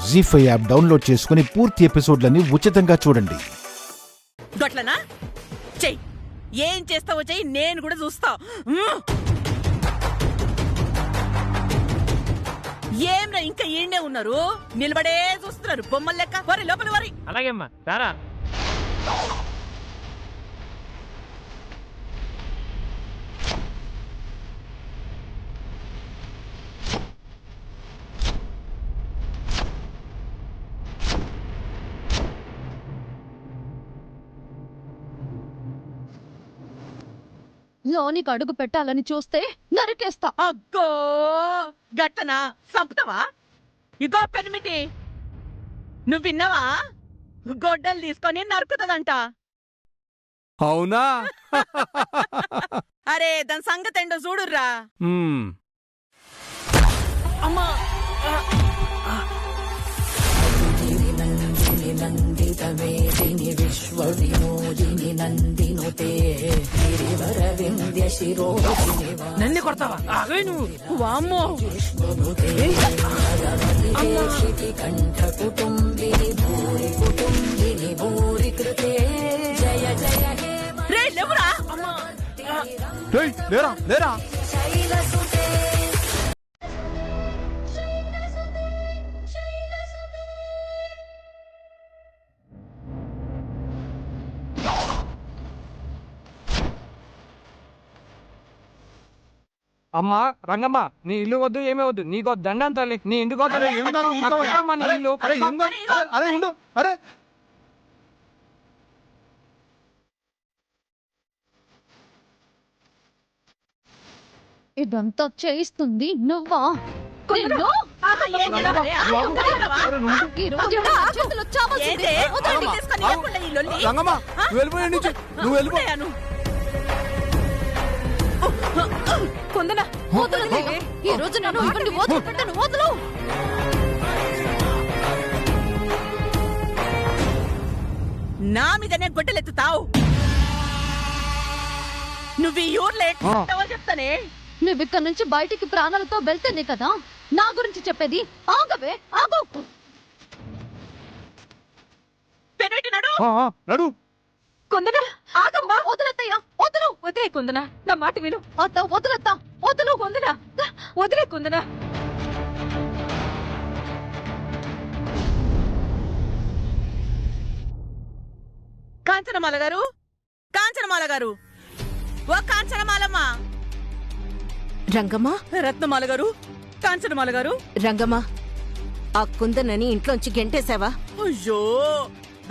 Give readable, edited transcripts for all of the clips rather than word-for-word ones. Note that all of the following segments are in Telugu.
జీ5 యాప్ డౌన్లోడ్ చేసుకుని పూర్తి ఎపిసోడ్లని ఉచితంగా చూడండి. గట్లనా చెయ్యి, ఏం చేస్తావో చెయ్యి, నేను కూడా చూస్తా. ఏంరా ఇంకా ఈయనే ఉన్నారు, నిలబడే చూస్తున్నారు బొమ్మల లెక్క. వరి లోపల వరి. అలాగే అమ్మా రారా. లోనికి అడుగు పెట్టాలని చూస్తే నరికేస్తా. అగ్గో గట్టనా సంపుతావా? ఇగో పెనిమిటి, నువ్వు విన్నావా? గొడ్డలు తీసుకొని నరుకుతుందంట. అవునా? అరే దాని సంగతి ఏంటో చూడుర్రా. అమ్మా నందిని విశ్వ వినోదిని నందినుతే గిరివర వింధ్య శిరోధిని నన్ను కొడతావా? ఆగే నువ్వు. వామ్మో కంఠ కుటుంబిని భూరి కుటుంబిని భూరి కృతే జయ జయ హే రే లేవురా. లేరా లేరా. శైలసుతే. అమ్మా రంగమ్మ, నీ ఇల్లు వద్దు ఏమీ వద్దు, నీకు దండం తల్లి. నీ ఇంటికి వద్దు, నీ ఇల్లు. అరే ఉండు. అరే ఇదంతా చేయిస్తుంది నువ్వా? నిన్ను ఈ రోజు నా చేతిలో చావాల్సిందే. వదలండి. రంగమ్మ, నువ్వు వెళ్ళిపోయే నుంచి. నువ్వు వెళ్ళిపో. వదలండి. ఈ రోజు నన్ను ఇవ్వండి, వదిలిపెట్టను. వదలు. నా మీదనే గొడ్డలెత్తుతావు. నువ్వు ఈ ఊర్లో ఎట్లా చెప్తానే. నువ్వు ఇక్కడ నుంచి బయటికి ప్రాణాలతో వెళ్తేనే కదా నా గురించి చెప్పేది. ఆగవే, ఆగు. పెనబెట్టినాడు నడు. కొందన ఆగమ్మా. వదలత్తయ్యా, వదలు. వదిలే కుందన, నా మాట విను. అత్త వదలత్తా. వదలు. కుందన వదిలే కుందన. కాంచనమాల గారు, కాంచనమాల గారు, ఓ కాంచనమాలమ్మ. రంగమ్మ, రత్నమాల గారు, కాంచనమాల గారు. రంగమ్మ, ఆ కుందనని ఇంట్లోంచి గెంటేశావా? అయ్యో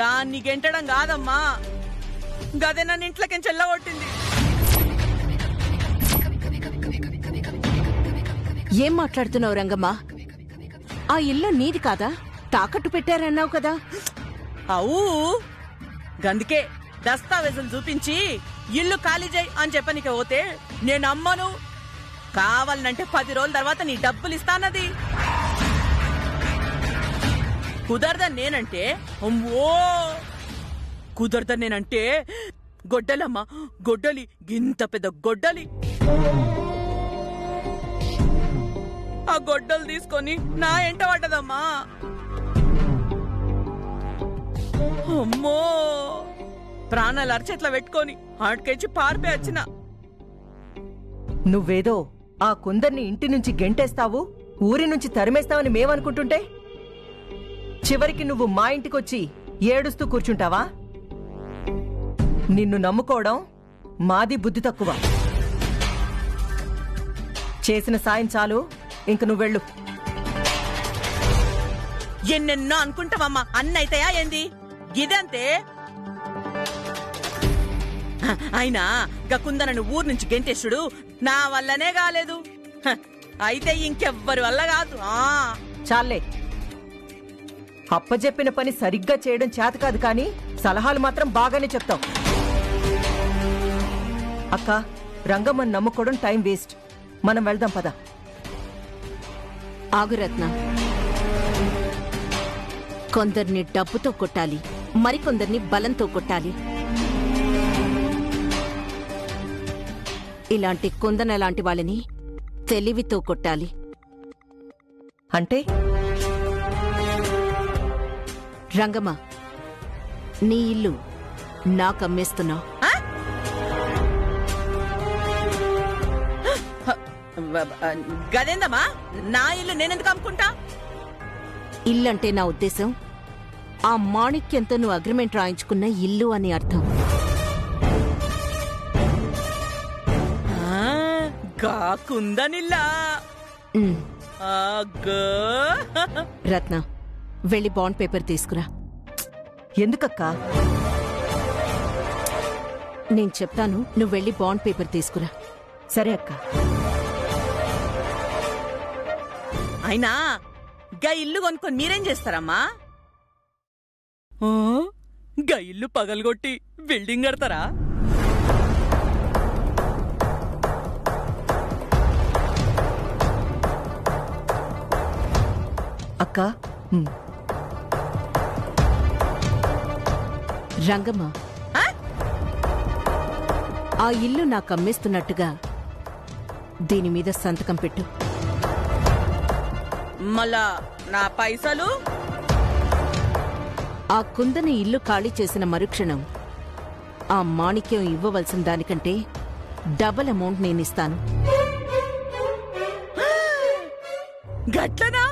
దాన్ని గెంటడం కాదమ్మా, గదే నన్ను ఇంట్లోకి చెల్లగొట్టింది. ఏం మాట్లాడుతున్నావు రంగమ్మ? ఆ ఇల్లు నీది కాదా? తాకట్టు పెట్టారన్నావు కదా. అవు గందుకే దస్తావేజులు చూపించి ఇల్లు ఖాళీ చేయి అని చెప్పనిక పోతే నేను అమ్మను. కావాలనంటే 10 రోజుల తర్వాత నీ డబ్బులు ఇస్తానది. కుదరదని నేనంటే అమ్మో, కుదరదని నేనంటే గొడ్డలమ్మ, గొడ్డలి, గింత పెద్ద గొడ్డలి. ఆ గొడ్డలు తీసుకొని నా ఎంట పడ్డదమ్మా. అమ్మో, ప్రాణాలు అరచేట్లా పెట్టుకొని ఆడికెచ్చి పారిపోయి వచ్చిన. నువ్వేదో ఆ కుందర్ని ఇంటి నుంచి గెంటేస్తావు, ఊరి నుంచి తరిమేస్తావని మేమనుకుంటుంటే చివరికి నువ్వు మా ఇంటికొచ్చి ఏడుస్తూ కూర్చుంటావా? నిన్ను నమ్ముకోవడం మాది బుద్ధి తక్కువ. చేసిన సాయం చాలు, ఇంక నువ్వెళ్ళు. ఎన్నెన్నో అనుకుంటావమ్మా, అన్నైతయా ఏంది? గిదంతే. అయినా గకుందనను ఊరు నుంచి గెంటేశుడు నా వల్లనే కాలేదు. అయితే ఇంకెవ్వరి వల్ల కాదు. చాలే, అప్పజెప్పిన పని సరిగ్గా చేయడం చేత కాదు, కానీ సలహాలు మాత్రం బాగానే చెప్తావు. అక్క, రంగమ్మని నమ్ముకోవడం టైం వేస్ట్. మనం వెళ్దాం పద. ఆగురత్న, కొందరిని డబ్బుతో కొట్టాలి, మరికొందరిని బలంతో కొట్టాలి. ఇలాంటి కుందన లాంటి వాళ్ళని తెలివితో కొట్టాలి. అంటే రంగమ్మ, నీ ఇల్లు నాకమ్మేస్తున్నావు. గదేందమ్మా, నా ఇల్లు నేనెందుకు అమ్ముకుంటా? ఇల్లంటే నా ఉద్దేశం ఆ మాణిక్యంతో నువ్వు అగ్రిమెంట్ రాయించుకున్న ఇల్లు అని అర్థం. కుందనిల్లా ఉమ్. రత్న, వెళ్ళి బాండ్ పేపర్ తీసుకురా. ఎందుకక్కా? నేను చెప్తాను, నువ్వు వెళ్ళి బాండ్ పేపర్ తీసుకురా. సరే అక్క. అయినా గా ఇల్లు కొనుక్కొని మీరేం చేస్తారమ్మా? గా ఇల్లు పగలగొట్టి బిల్డింగ్ కడతారా? అక్క, రంగమ్మ, ఆ ఇల్లు నాకు అమ్మేస్తున్నట్టుగా దీని మీద సంతకం పెట్టు. మళ్ళా నా పైసలు? ఆ కుందని ఇల్లు ఖాళీ చేసిన మరుక్షణం ఆ మాణిక్యం ఇవ్వవలసిన దానికంటే డబల్ అమౌంట్ నేనిస్తాను. గట్లనా?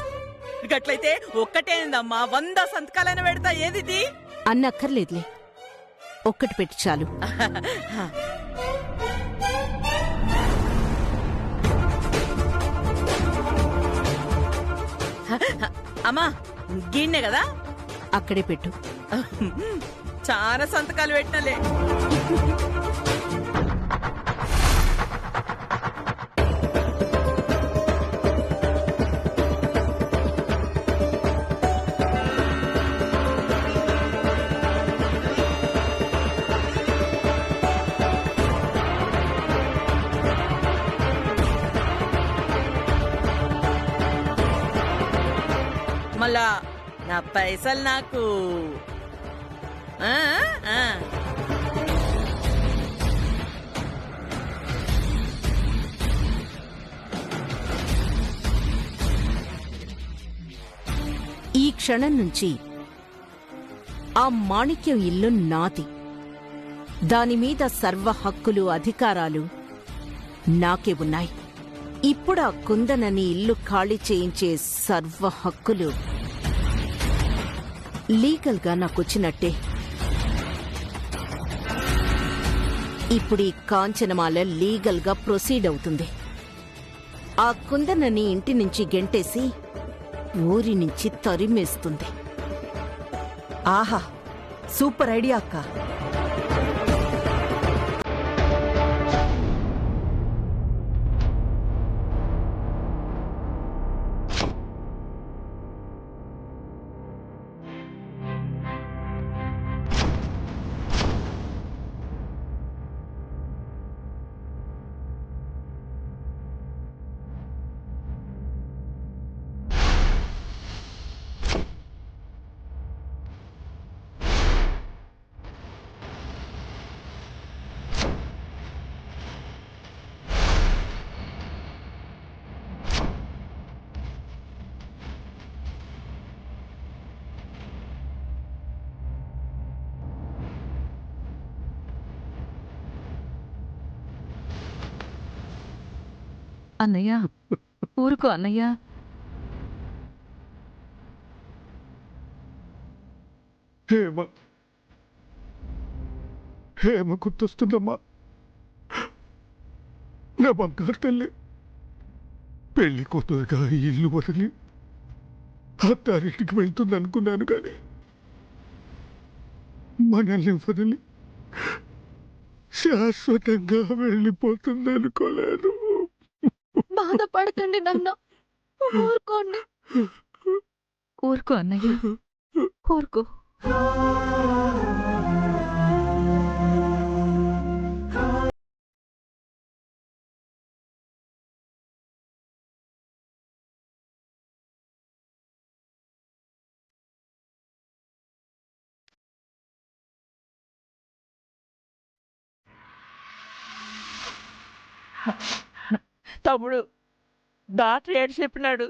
గట్లయితే ఒక్కటేందమ్మా, 100 సంతకాలైనా పెడతా. ఏదిది? అన్నక్కర్లేదులే, ఒక్కటి పెట్టి చాలు. అమ్మా, గిన్నె కదా, అక్కడే పెట్టు. చాలా సంతకాలు పెట్టినలే. మళ్ళా నా పైసలు నాకు. ఆ, ఆ. ఈ క్షణం నుంచి ఆ మాణిక్యం ఇల్లు నాది. దానిమీద సర్వ హక్కులు, అధికారాలు నాకే ఉన్నాయి. ఇప్పుడు ఆ కుందనని ఇల్లు ఖాళీ చేయించే సర్వ హక్కులు లీగల్గా నాకొచ్చినట్టే. ఇప్పుడు ఈ కాంచనమాల లీగల్గా ప్రొసీడ్ అవుతుంది. ఆ కుందనని ఇంటి నుంచి గెంటేసి ఊరి నుంచి తరిమేస్తుంది. ఆహా, సూపర్ ఐడియా అక్క. అన్నయ్య, ఊరుకో అన్నయ్య. హేమ హేమ గుర్తొస్తుందమ్మా, నా బంగారు తల్లి. పెళ్లి కూతురుగా ఇల్లు వదిలి అత్తారింటికి వెళ్తుంది అనుకున్నాను, కానీ మనల్ని వదిలి శాశ్వతంగా వెళ్ళిపోతుంది అనుకోలేదు. బాధపడకండి నాన్న, ఊరుకోండి. ఊరుకో అన్నయ్య, ఊరుకో. తమ్ముడు, డాక్టర్ ఏడు చెప్పినాడు?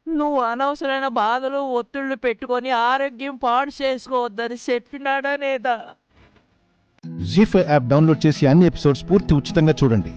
నువ్వు అనవసరమైన బాధలు ఒత్తిళ్లు పెట్టుకొని ఆరోగ్యం పాడు చేసుకోవద్దని చెప్పినాడా లేదా? జీ5 యాప్ డౌన్లోడ్ చేసి అన్ని ఎపిసోడ్స్ పూర్తి ఉచితంగా చూడండి.